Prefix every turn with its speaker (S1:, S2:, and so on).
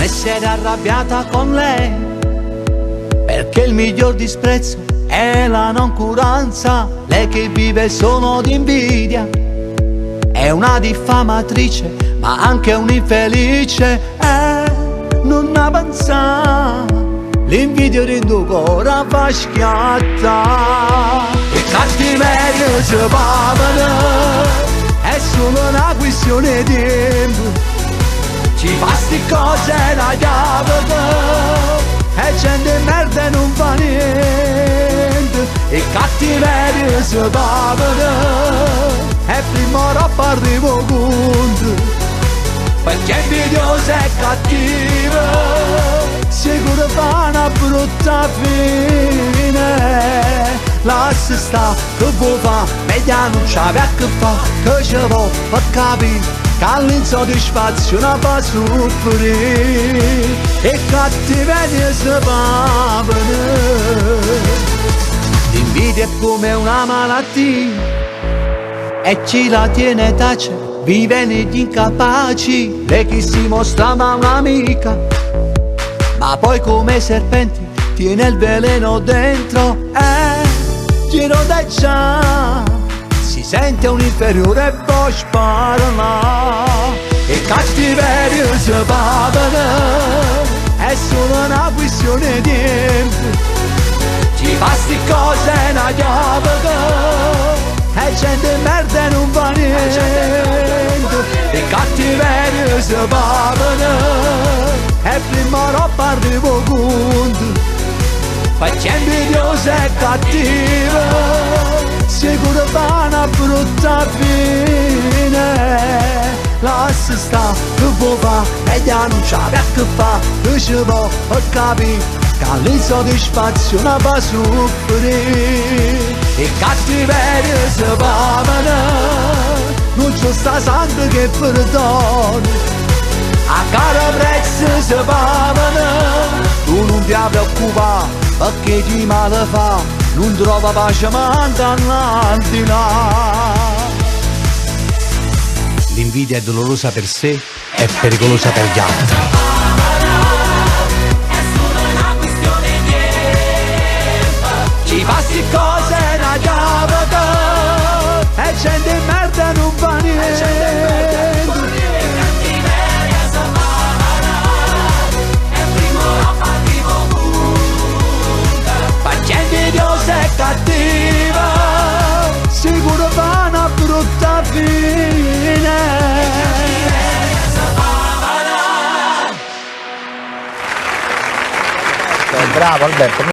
S1: essere arrabbiata con lei, perché il miglior disprezzo è la noncuranza. Lei che vive solo di invidia è una diffamatrice, ma anche un'infelice. Non avanza, l'invidia rinducora fa schiatta. E cattiveria si pavano, è solo una questione di tempo. Ci fa sti cose la chiave, e gente merda non fa niente. E cattiveria si pavano, e prima roba arrivo conto. Perché invidiosa e cattiva sicuro fa una brutta fine. Lascia sta che vuoi fa, meglio non c'ave a che fa, che ci vuoi per capire che all'insoddisfazione fa soffrire. E cattiveria si pavano. L'invidia è come una malattia e chi la tiene tace vive negli incapaci. Lei che si mostrava un'amica, ma poi come serpenti tiene il veleno dentro. Giro da già si sente un inferiore e poi spara. E cattiveria si pavano, è solo una questione di tempo. Ci fa sti cose una chiave, e gente merda non fa niente. E cattiveria si pavano, e prima roba arrivo conto. Perché invidiosa e cattiva sicuro fa una brutta fine. Lascia sta che vuoi fa, meglio non c'ave a che fa, che ci vuoi per capire che all'insoddisfazione fa soffrire. E cattiveria si pavano, non c'è sta santo che perdona. A caro prezzo si pavano, tu non ti preoccupare, perché chi male fa non trova pace manco all'aldilà. L'invidia è dolorosa per sé, è pericolosa per gli altri. Ci fa sti cose una chiave, e gente merda non fa niente.
S2: E cattiveria si pavano, e prima roba arrivo punta.
S1: Perché invidiosa e cattiva sicuro fa una brutta fine.
S3: Bravo Alberto.